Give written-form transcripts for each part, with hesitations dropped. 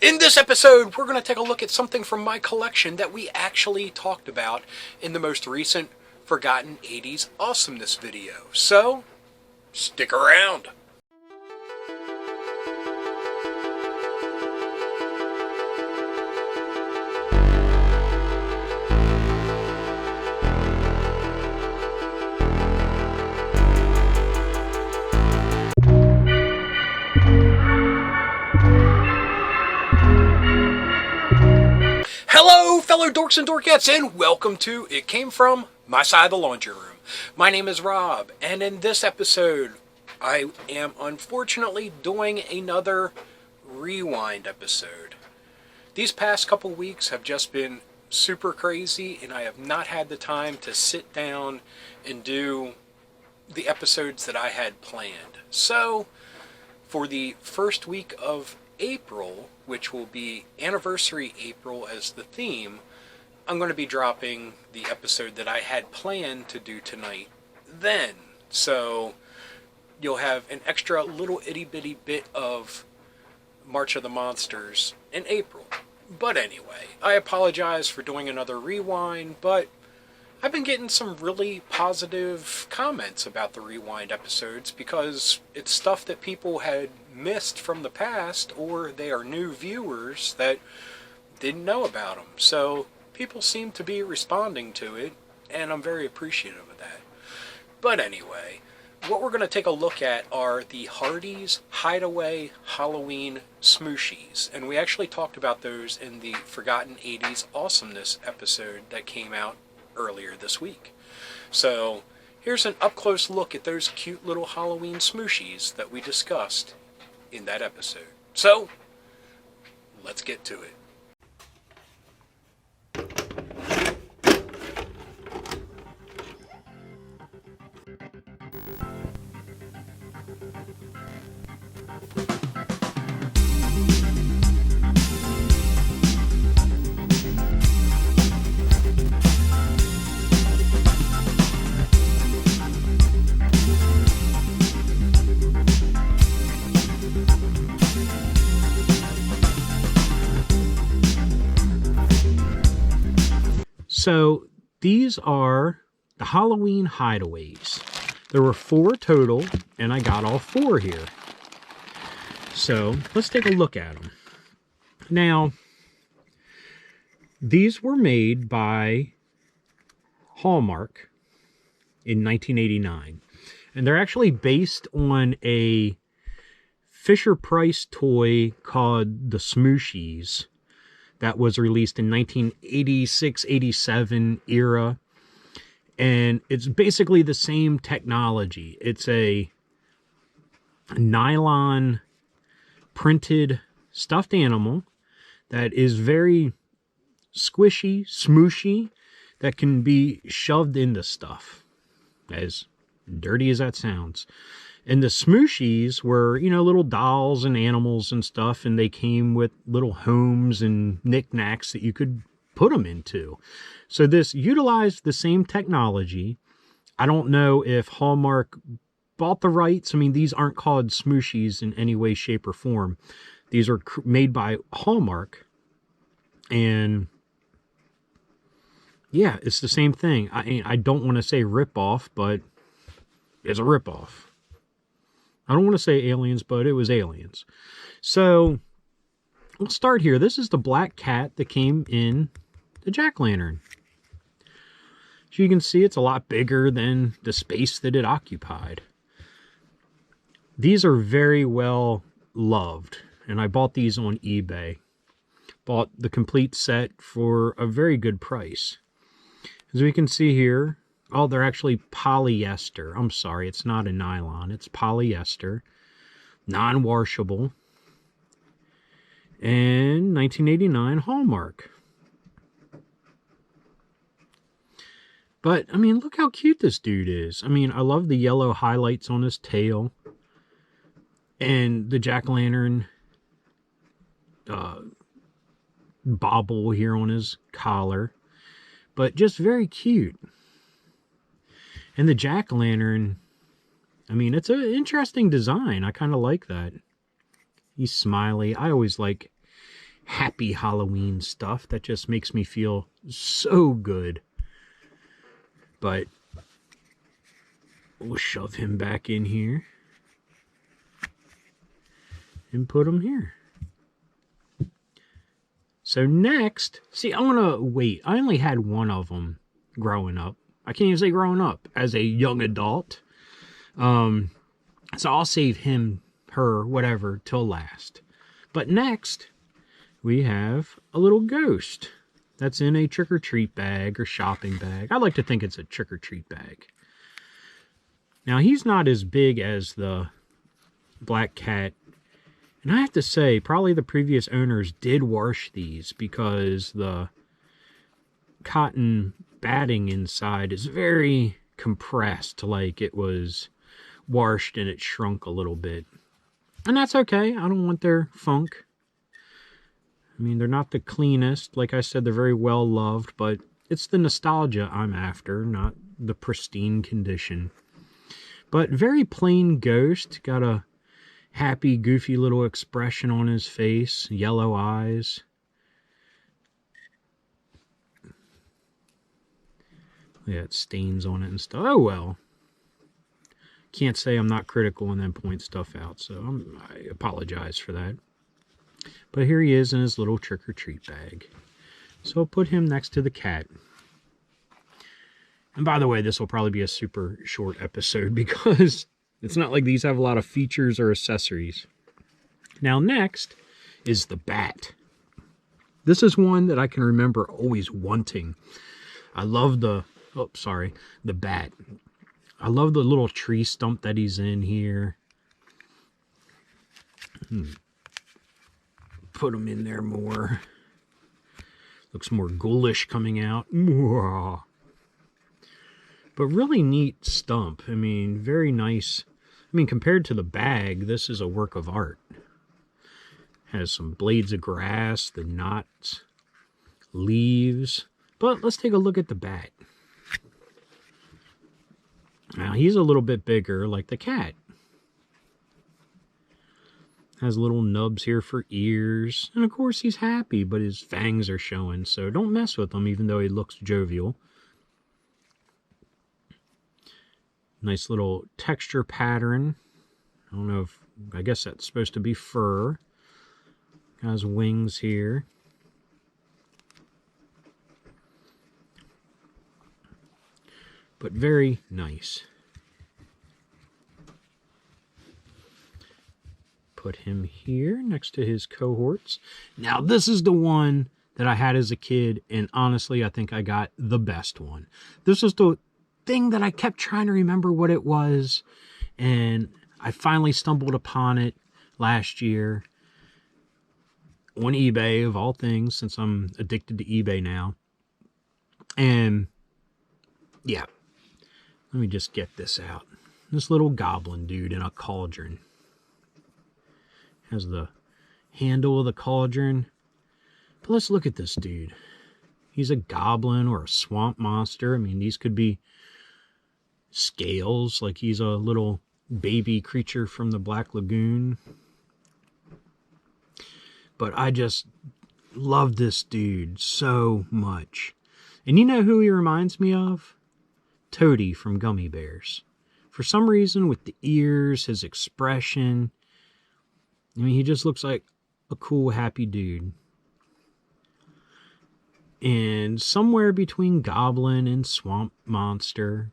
In this episode, we're going to take a look at something from my collection that we actually talked about in the most recent Forgotten 80s Awesomeness video. So, stick around. Hello, fellow dorks and dorkettes, and welcome to It Came From My Side of the Laundry Room. My name is Rob, and in this episode, I am unfortunately doing another rewind episode. These past couple weeks have just been super crazy, and I have not had the time to sit down and do the episodes that I had planned. So, for the first week of April, which will be Anniversary April as the theme, I'm going to be dropping the episode that I had planned to do tonight then. So you'll have an extra little itty bitty bit of March of the Monsters in April. But anyway, I apologize for doing another rewind, but I've been getting some really positive comments about the rewind episodes because it's stuff that people had missed from the past, or they are new viewers that didn't know about them. So people seem to be responding to it, and I'm very appreciative of that. But anyway, what we're going to take a look at are the Hardee's Hideaway Halloween Smooshies, and we actually talked about those in the Forgotten 80s Awesomeness episode that came out earlier this week. So here's an up-close look at those cute little Halloween smooshies that we discussed in that episode. So let's get to it. So these are the Halloween Hidaways. There were 4 total, and I got all 4 here. So let's take a look at them. Now, these were made by Hallmark in 1989. And they're actually based on a Fisher-Price toy called the Smooshies that was released in 1986-87 era. And it's basically the same technology. It's a nylon printed stuffed animal that is very squishy, smooshy, that can be shoved into stuff, as dirty as that sounds. And the Smooshies were, little dolls and animals and stuff, and they came with little homes and knickknacks that you could put them into. So this utilized the same technology. I don't know if Hallmark bought the rights. I mean, these aren't called Smooshies in any way, shape, or form. These are made by Hallmark. And yeah, it's the same thing. I don't want to say rip-off, but it's a rip-off. I don't want to say aliens, but it was aliens. So we'll start here. This is the black cat that came in the jack-o'-lantern. So you can see it's a lot bigger than the space that it occupied. These are very well loved, and I bought these on eBay. Bought the complete set for a very good price. As we can see here, oh, they're actually polyester. I'm sorry, it's not a nylon. It's polyester. Non-washable. And 1989 Hallmark. But, I mean, look how cute this dude is. I mean, I love the yellow highlights on his tail. And the jack-o'-lantern bobble here on his collar. But just very cute. And the jack-o'-lantern, I mean, it's an interesting design. I kind of like that. He's smiley. I always like happy Halloween stuff. That just makes me feel so good. But we'll shove him back in here and put him here. So next, see, I'm going to wait. I only had one of them growing up. I can't even say growing up, as a young adult. So I'll save him, her, whatever, till last. But next, we have a little ghost that's in a trick-or-treat bag or shopping bag. I like to think it's a trick-or-treat bag. Now, he's not as big as the black cat. And I have to say, probably the previous owners did wash these because the cotton batting inside is very compressed, like it was washed and it shrunk a little bit. And that's okay. I don't want their funk. I mean, they're not the cleanest. Like I said, they're very well loved, but it's the nostalgia I'm after, not the pristine condition. But very plain ghost. Got a happy, goofy little expression on his face. Yellow eyes. Yeah, it stains on it and stuff. Oh, well. Can't say I'm not critical and then point stuff out, so I apologize for that. But here he is in his little trick-or-treat bag. So I'll put him next to the cat. And by the way, this will probably be a super short episode because it's not like these have a lot of features or accessories. Now next is the bat. This is one that I can remember always wanting. I love the bat. I love the little tree stump that he's in here. Put him in there more. Looks more ghoulish coming out. But really neat stump. I mean, very nice. I mean, compared to the bag, this is a work of art. Has some blades of grass, the knots, leaves. But let's take a look at the bat. Now, he's a little bit bigger, like the cat. Has little nubs here for ears. And of course, he's happy, but his fangs are showing. So don't mess with him, even though he looks jovial. Nice little texture pattern. I don't know if, I guess that's supposed to be fur. Has wings here. But very nice. Put him here next to his cohorts. Now this is the one that I had as a kid, and honestly I think I got the best one. This was the thing that I kept trying to remember what it was, and I finally stumbled upon it last year on eBay, of all things, since I'm addicted to eBay now. And yeah, let me just get this out. This little goblin dude in a cauldron. Has the handle of the cauldron. But let's look at this dude. He's a goblin or a swamp monster. I mean, these could be scales, like he's a little baby creature from the Black Lagoon. But I just love this dude so much. And you know who he reminds me of? Toadie from Gummy Bears. For some reason, with the ears, his expression, I mean, he just looks like a cool, happy dude. And somewhere between goblin and swamp monster.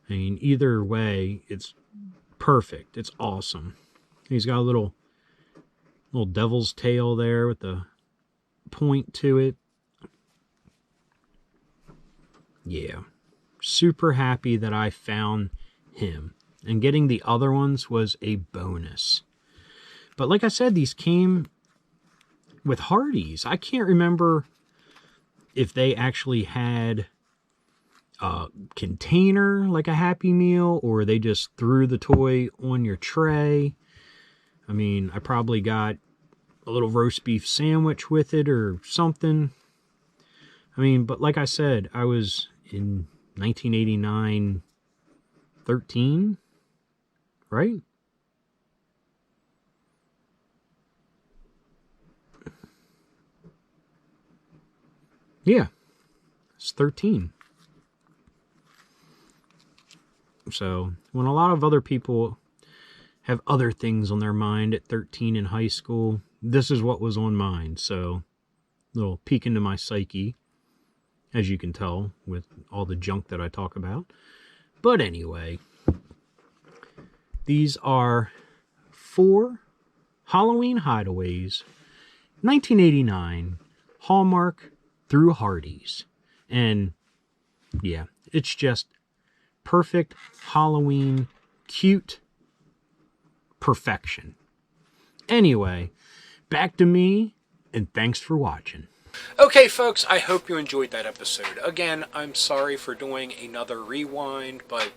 I mean, either way, it's perfect. It's awesome. He's got a little devil's tail there with the point to it. Yeah. Super happy that I found him. And getting the other ones was a bonus. But like I said, these came with Hardee's. I can't remember if they actually had a container, like a Happy Meal, or they just threw the toy on your tray. I mean, I probably got a little roast beef sandwich with it or something. I mean, but like I said, I was in 1989, 13, right? Yeah, it's 13. So when a lot of other people have other things on their mind at 13 in high school, this is what was on mine. So a little peek into my psyche, as you can tell with all the junk that I talk about. But anyway, these are 4 Halloween Hidaways, 1989, Hallmark through Hardee's. And yeah, it's just perfect Halloween, cute perfection. Anyway, back to me, and thanks for watching. Okay, folks, I hope you enjoyed that episode. Again, I'm sorry for doing another rewind, but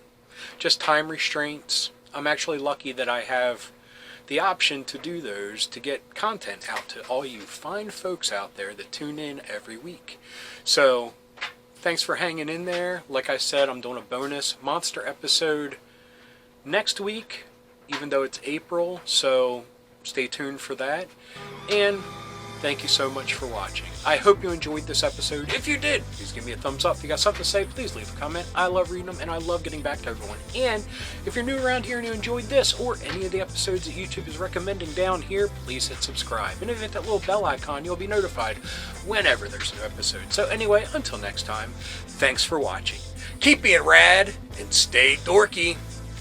just time restraints. I'm actually lucky that I have the option to do those to get content out to all you fine folks out there that tune in every week. So, thanks for hanging in there. Like I said, I'm doing a bonus monster episode next week, even though it's April, so stay tuned for that. And thank you so much for watching. I hope you enjoyed this episode. If you did, please give me a thumbs up. If you got something to say, please leave a comment. I love reading them, and I love getting back to everyone. And if you're new around here and you enjoyed this or any of the episodes that YouTube is recommending down here, please hit subscribe. And if you hit that little bell icon, you'll be notified whenever there's a new episode. So anyway, until next time, thanks for watching. Keep being rad and stay dorky.